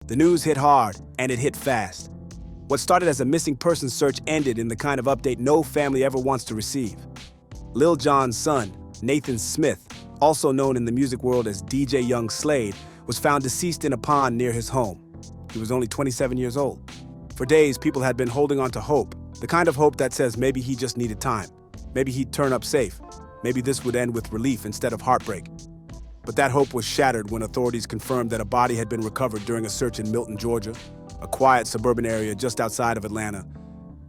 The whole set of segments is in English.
The news hit hard, and it hit fast. What started as a missing persons search ended in the kind of update no family ever wants to receive. Lil Jon's son, Nathan Smith, also known in the music world as DJ Young Slade, was found deceased in a pond near his home. He was only 27 years old. For days, people had been holding on to hope, the kind of hope that says maybe he just needed time. Maybe he'd turn up safe. Maybe this would end with relief instead of heartbreak. But that hope was shattered when authorities confirmed that a body had been recovered during a search in Milton, Georgia, a quiet suburban area just outside of Atlanta,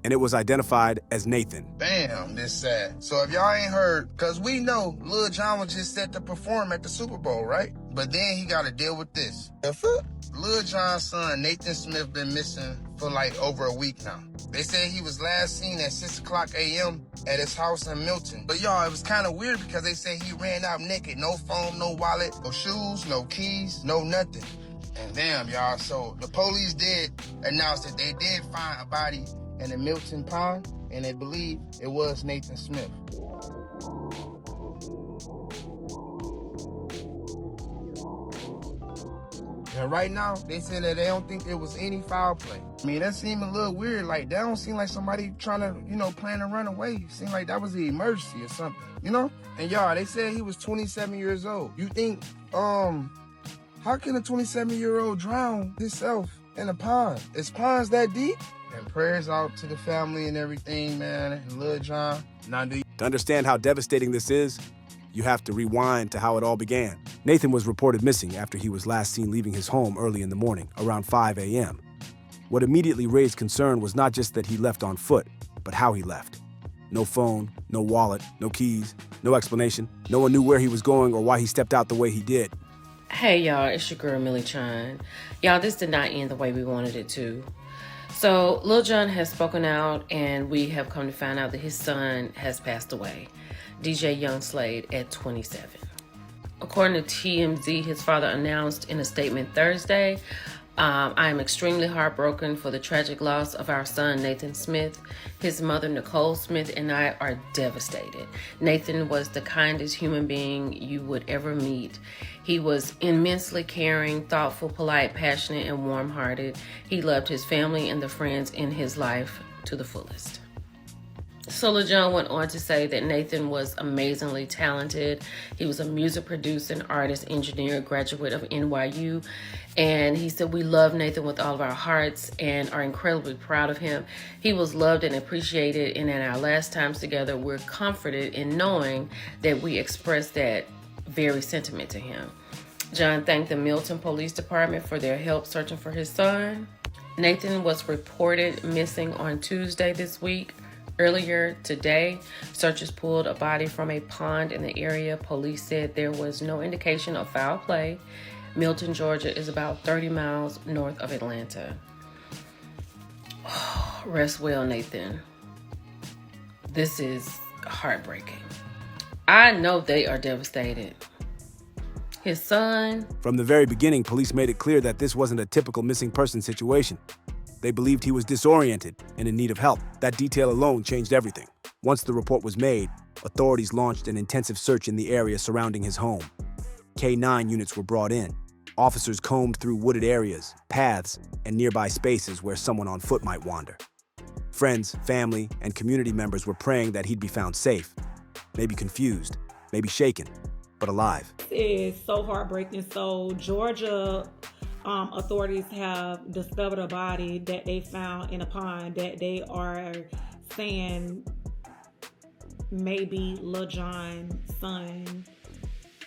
and it was identified as Nathan. Damn, this sad. So if y'all ain't heard, cause we know Lil Jon was just set to perform at the Super Bowl, right? But then he gotta deal with this. Lil Jon's son, Nathan Smith, been missing for like over a week now. They said he was last seen at 6 o'clock a.m. at his house in Milton. But y'all, it was kind of weird because they said he ran out naked. No phone, no wallet, no shoes, no keys, no nothing. And damn, y'all, so the police did announce that they did find a body in the Milton Pond, and they believe it was Nathan Smith. And right now, they said that they don't think it was any foul play. I mean, that seemed a little weird. Like, that don't seem like somebody trying to, plan to run away. It seemed like that was an emergency or something, And y'all, they said he was 27 years old. You think, how can a 27-year-old drown himself in a pond? Is ponds that deep? And prayers out to the family and everything, man. And Lil Jon. To understand how devastating this is, you have to rewind to how it all began. Nathan was reported missing after he was last seen leaving his home early in the morning, around 5 a.m. What immediately raised concern was not just that he left on foot, but how he left. No phone, no wallet, no keys, no explanation. No one knew where he was going or why he stepped out the way he did. Hey y'all, it's your girl Lil Jon. Y'all, this did not end the way we wanted it to. So Lil Jon has spoken out, and we have come to find out that his son has passed away, DJ Young Slade, at 27. According to TMZ, his father announced in a statement Thursday, I am extremely heartbroken for the tragic loss of our son, Nathan Smith. His mother, Nicole Smith, and I are devastated. Nathan was the kindest human being you would ever meet. He was immensely caring, thoughtful, polite, passionate, and warm-hearted. He loved his family and the friends in his life to the fullest. So Lil Jon went on to say that Nathan was amazingly talented. He was a music producer, an artist, engineer, graduate of NYU. And he said, we love Nathan with all of our hearts and are incredibly proud of him. He was loved and appreciated. And in our last times together, we're comforted in knowing that we expressed that very sentiment to him. Jon thanked the Milton Police Department for their help searching for his son. Nathan was reported missing on Tuesday this week. Earlier today, searchers pulled a body from a pond in the area. Police said there was no indication of foul play. Milton, Georgia is about 30 miles north of Atlanta. Oh, rest well, Nathan. This is heartbreaking. I know they are devastated. His son... From the very beginning, police made it clear that this wasn't a typical missing person situation. They believed he was disoriented and in need of help. That detail alone changed everything. Once the report was made, authorities launched an intensive search in the area surrounding his home. K-9 units were brought in. Officers combed through wooded areas, paths, and nearby spaces where someone on foot might wander. Friends, family, and community members were praying that he'd be found safe, maybe confused, maybe shaken, but alive. It is so heartbreaking. So Georgia authorities have discovered a body that they found in a pond that they are saying maybe Lil Jon's son,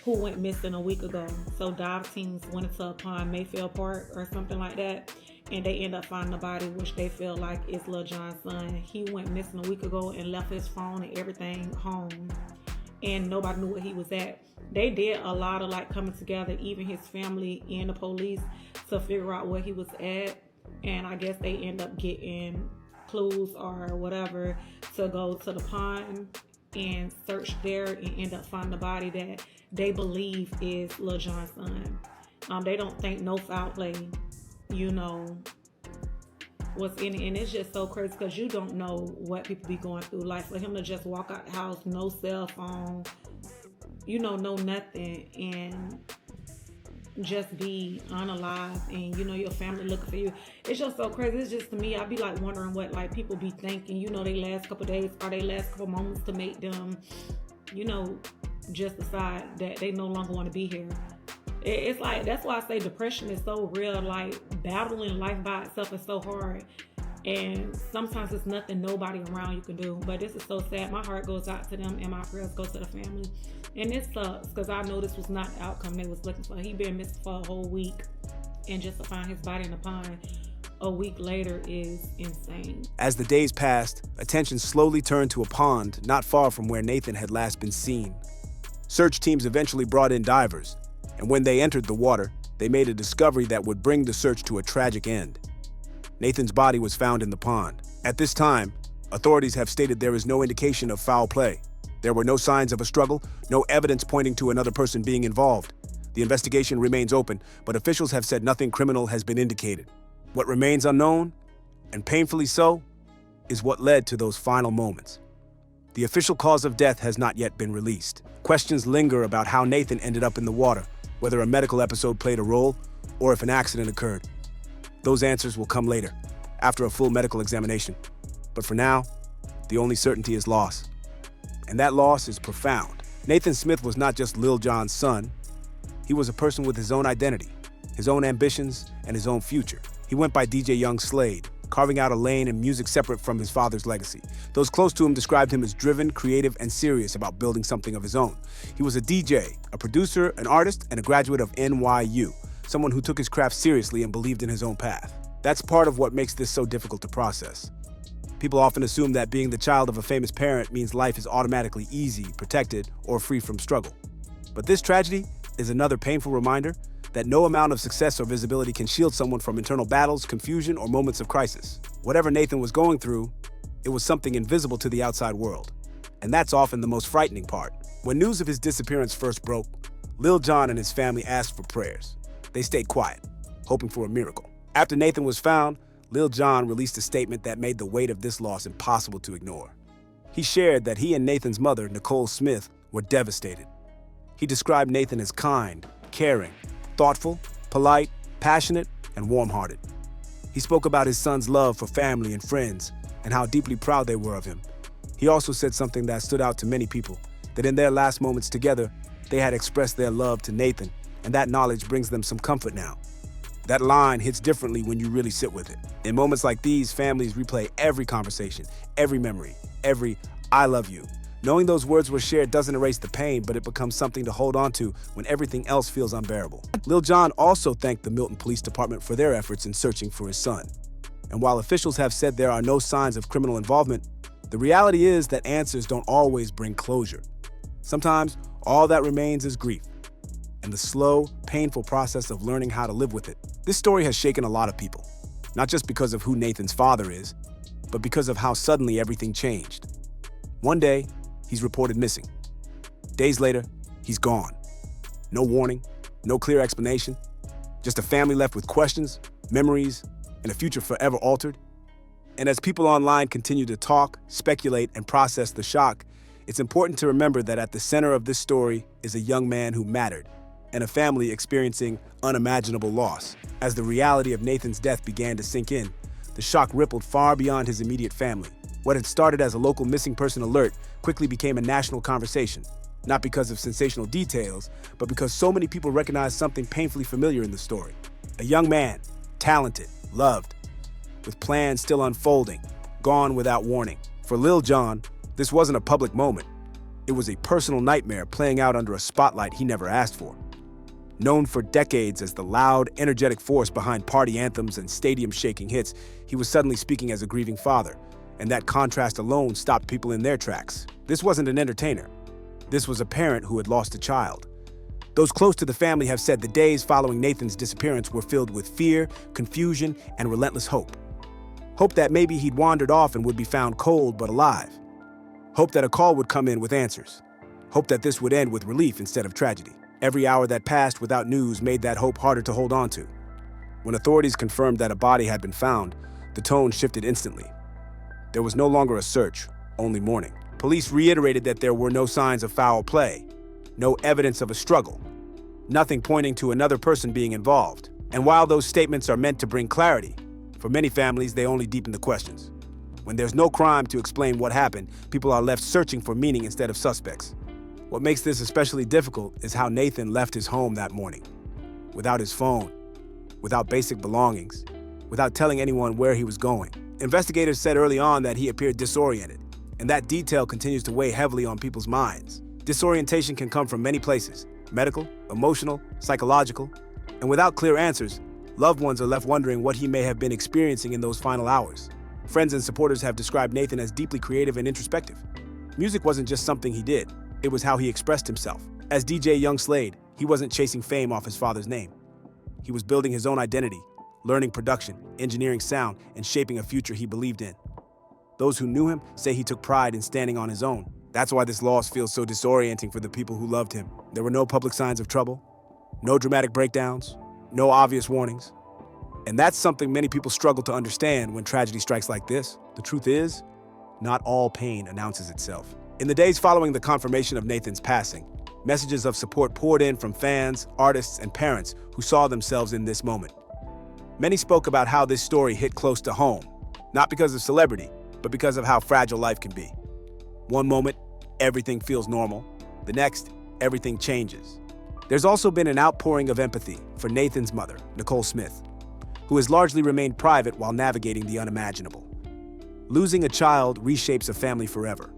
who went missing a week ago. So dive teams went into a pond, Mayfield Park or something like that, and they end up finding a body which they feel like is Lil Jon's son. He went missing a week ago and left his phone and everything home, and nobody knew where he was at. They did a lot of coming together, even his family and the police, to figure out where he was at. And I guess they end up getting clues or whatever to go to the pond and search there and end up finding the body that they believe is Lil Jon's son. They don't think no foul play, what's in it. And it's just so crazy because you don't know what people be going through. Like for him to just walk out the house, no cell phone, no nothing. And just be unalive and your family looking for you. It's just so crazy. It's just, to me, I be like wondering what like people be thinking, they last couple days or they last couple moments to make them, just decide that they no longer want to be here. It's like, that's why I say depression is so real. Like, battling life by itself is so hard. And sometimes it's nothing nobody around you can do. But this is so sad. My heart goes out to them and my prayers go to the family. And it sucks because I know this was not the outcome they was looking for. He been missing for a whole week. And just to find his body in the pond a week later is insane. As the days passed, attention slowly turned to a pond not far from where Nathan had last been seen. Search teams eventually brought in divers, and when they entered the water, they made a discovery that would bring the search to a tragic end. Nathan's body was found in the pond. At this time, authorities have stated there is no indication of foul play. There were no signs of a struggle, no evidence pointing to another person being involved. The investigation remains open, but officials have said nothing criminal has been indicated. What remains unknown, and painfully so, is what led to those final moments. The official cause of death has not yet been released. Questions linger about how Nathan ended up in the water, whether a medical episode played a role, or if an accident occurred. Those answers will come later, after a full medical examination. But for now, the only certainty is loss. And that loss is profound. Nathan Smith was not just Lil Jon's son. He was a person with his own identity, his own ambitions, and his own future. He went by DJ Young Slade, carving out a lane in music separate from his father's legacy. Those close to him described him as driven, creative, and serious about building something of his own. He was a DJ, a producer, an artist, and a graduate of NYU, someone who took his craft seriously and believed in his own path. That's part of what makes this so difficult to process. People often assume that being the child of a famous parent means life is automatically easy, protected, or free from struggle. But this tragedy is another painful reminder that no amount of success or visibility can shield someone from internal battles, confusion, or moments of crisis. Whatever Nathan was going through, it was something invisible to the outside world. And that's often the most frightening part. When news of his disappearance first broke, Lil Jon and his family asked for prayers. They stayed quiet, hoping for a miracle. After Nathan was found, Lil Jon released a statement that made the weight of this loss impossible to ignore. He shared that he and Nathan's mother, Nicole Smith, were devastated. He described Nathan as kind, caring, thoughtful, polite, passionate, and warm-hearted. He spoke about his son's love for family and friends and how deeply proud they were of him. He also said something that stood out to many people, that in their last moments together, they had expressed their love to Nathan, and that knowledge brings them some comfort now. That line hits differently when you really sit with it. In moments like these, families replay every conversation, every memory, every "I love you." Knowing those words were shared doesn't erase the pain, but it becomes something to hold on to when everything else feels unbearable. Lil Jon also thanked the Milton Police Department for their efforts in searching for his son. And while officials have said there are no signs of criminal involvement, the reality is that answers don't always bring closure. Sometimes, all that remains is grief and the slow, painful process of learning how to live with it. This story has shaken a lot of people, not just because of who Nathan's father is, but because of how suddenly everything changed. One day, he's reported missing. Days later, he's gone. No warning, no clear explanation, just a family left with questions, memories, and a future forever altered. And as people online continue to talk, speculate, and process the shock, it's important to remember that at the center of this story is a young man who mattered, and a family experiencing unimaginable loss. As the reality of Nathan's death began to sink in, the shock rippled far beyond his immediate family. What had started as a local missing person alert quickly became a national conversation, not because of sensational details, but because so many people recognized something painfully familiar in the story. A young man, talented, loved, with plans still unfolding, gone without warning. For Lil Jon, this wasn't a public moment. It was a personal nightmare playing out under a spotlight he never asked for. Known for decades as the loud, energetic force behind party anthems and stadium-shaking hits, he was suddenly speaking as a grieving father, and that contrast alone stopped people in their tracks. This wasn't an entertainer. This was a parent who had lost a child. Those close to the family have said the days following Nathan's disappearance were filled with fear, confusion, and relentless hope. Hope that maybe he'd wandered off and would be found cold but alive. Hope that a call would come in with answers. Hope that this would end with relief instead of tragedy. Every hour that passed without news made that hope harder to hold on to. When authorities confirmed that a body had been found, the tone shifted instantly. There was no longer a search, only mourning. Police reiterated that there were no signs of foul play, no evidence of a struggle, nothing pointing to another person being involved. And while those statements are meant to bring clarity, for many families, they only deepen the questions. When there's no crime to explain what happened, people are left searching for meaning instead of suspects. What makes this especially difficult is how Nathan left his home that morning. Without his phone, without basic belongings, without telling anyone where he was going. Investigators said early on that he appeared disoriented, and that detail continues to weigh heavily on people's minds. Disorientation can come from many places: medical, emotional, psychological, and without clear answers, loved ones are left wondering what he may have been experiencing in those final hours. Friends and supporters have described Nathan as deeply creative and introspective. Music wasn't just something he did, it was how he expressed himself. As DJ Young Slade, he wasn't chasing fame off his father's name. He was building his own identity, learning production, engineering sound, and shaping a future he believed in. Those who knew him say he took pride in standing on his own. That's why this loss feels so disorienting for the people who loved him. There were no public signs of trouble, no dramatic breakdowns, no obvious warnings. And that's something many people struggle to understand when tragedy strikes like this. The truth is, not all pain announces itself. In the days following the confirmation of Nathan's passing, messages of support poured in from fans, artists, and parents who saw themselves in this moment. Many spoke about how this story hit close to home, not because of celebrity, but because of how fragile life can be. One moment, everything feels normal. The next, everything changes. There's also been an outpouring of empathy for Nathan's mother, Nicole Smith, who has largely remained private while navigating the unimaginable. Losing a child reshapes a family forever,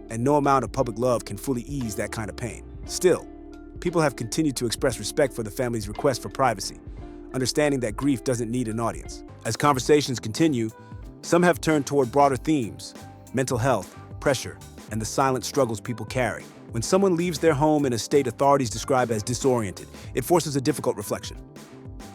and no amount of public love can fully ease that kind of pain. Still, people have continued to express respect for the family's request for privacy, understanding that grief doesn't need an audience. As conversations continue, some have turned toward broader themes: mental health, pressure, and the silent struggles people carry. When someone leaves their home in a state authorities describe as disoriented, it forces a difficult reflection.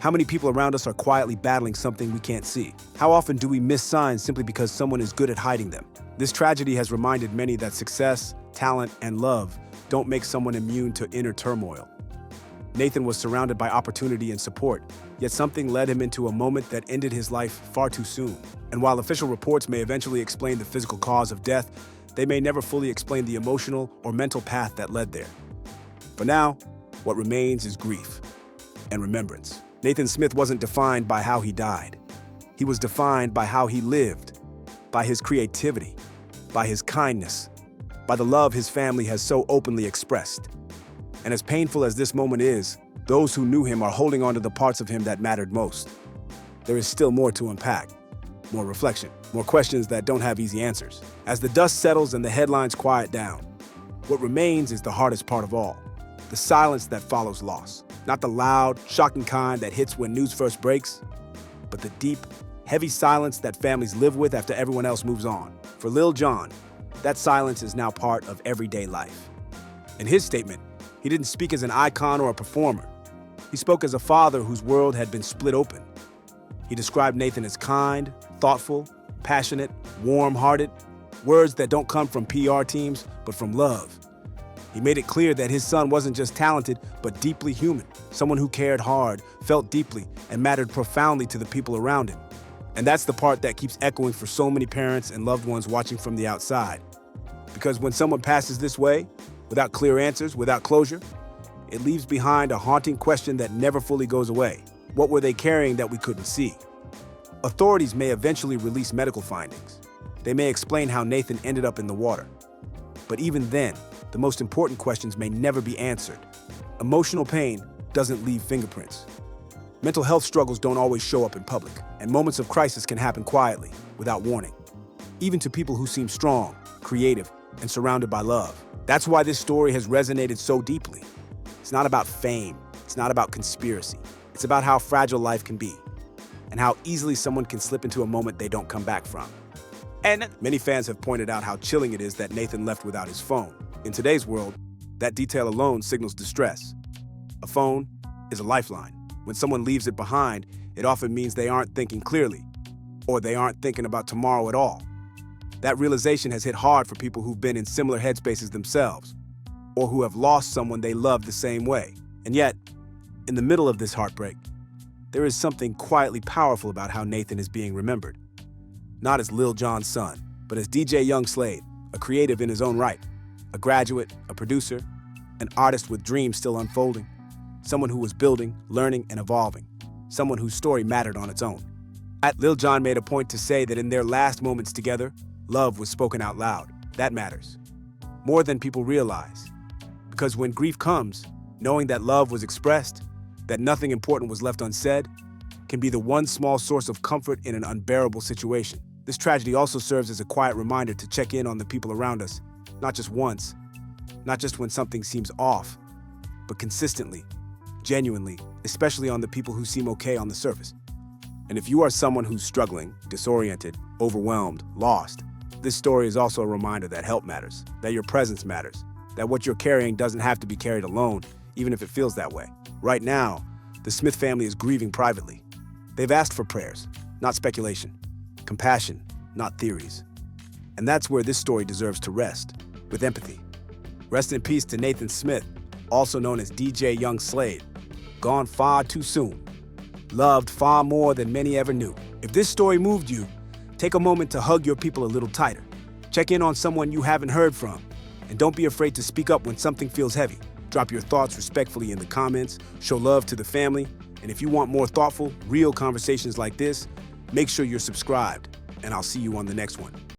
How many people around us are quietly battling something we can't see? How often do we miss signs simply because someone is good at hiding them? This tragedy has reminded many that success, talent, and love don't make someone immune to inner turmoil. Nathan was surrounded by opportunity and support, yet something led him into a moment that ended his life far too soon. And while official reports may eventually explain the physical cause of death, they may never fully explain the emotional or mental path that led there. For now, what remains is grief and remembrance. Nathan Smith wasn't defined by how he died. He was defined by how he lived, by his creativity, by his kindness, by the love his family has so openly expressed. And as painful as this moment is, those who knew him are holding on to the parts of him that mattered most. There is still more to unpack, more reflection, more questions that don't have easy answers. As the dust settles and the headlines quiet down, what remains is the hardest part of all: the silence that follows loss. Not the loud, shocking kind that hits when news first breaks, but the deep, heavy silence that families live with after everyone else moves on. For Lil Jon, that silence is now part of everyday life. In his statement, he didn't speak as an icon or a performer. He spoke as a father whose world had been split open. He described Nathan as kind, thoughtful, passionate, warm-hearted, words that don't come from PR teams, but from love. He made it clear that his son wasn't just talented, but deeply human, someone who cared hard, felt deeply, and mattered profoundly to the people around him. And that's the part that keeps echoing for so many parents and loved ones watching from the outside. Because when someone passes this way, without clear answers, without closure, it leaves behind a haunting question that never fully goes away. What were they carrying that we couldn't see? Authorities may eventually release medical findings. They may explain how Nathan ended up in the water. But even then, the most important questions may never be answered. Emotional pain doesn't leave fingerprints. Mental health struggles don't always show up in public, and moments of crisis can happen quietly, without warning, even to people who seem strong, creative, and surrounded by love. That's why this story has resonated so deeply. It's not about fame, it's not about conspiracy. It's about how fragile life can be, and how easily someone can slip into a moment they don't come back from. And many fans have pointed out how chilling it is that Nathan left without his phone. In today's world, that detail alone signals distress. A phone is a lifeline. When someone leaves it behind, it often means they aren't thinking clearly, or they aren't thinking about tomorrow at all. That realization has hit hard for people who've been in similar headspaces themselves, or who have lost someone they loved the same way. And yet, in the middle of this heartbreak, there is something quietly powerful about how Nathan is being remembered. Not as Lil Jon's son, but as DJ Young Slade, a creative in his own right, a graduate, a producer, an artist with dreams still unfolding. someone who was building, learning, and evolving, someone whose story mattered on its own. Lil Jon made a point to say that in their last moments together, love was spoken out loud. That matters. More than people realize. Because when grief comes, knowing that love was expressed, that nothing important was left unsaid, can be the one small source of comfort in an unbearable situation. This tragedy also serves as a quiet reminder to check in on the people around us, not just once, not just when something seems off, but consistently, genuinely, especially on the people who seem okay on the surface. And if you are someone who's struggling, disoriented, overwhelmed, lost, this story is also a reminder that help matters, that your presence matters, that what you're carrying doesn't have to be carried alone, even if it feels that way. Right now, the Smith family is grieving privately. They've asked for prayers, not speculation, compassion, not theories. And that's where this story deserves to rest, with empathy. Rest in peace to Nathan Smith, also known as DJ Young Slade, gone far too soon, loved far more than many ever knew. If this story moved you, take a moment to hug your people a little tighter. Check in on someone you haven't heard from, and don't be afraid to speak up when something feels heavy. Drop your thoughts respectfully in the comments, show love to the family, and if you want more thoughtful, real conversations like this, make sure you're subscribed, and I'll see you on the next one.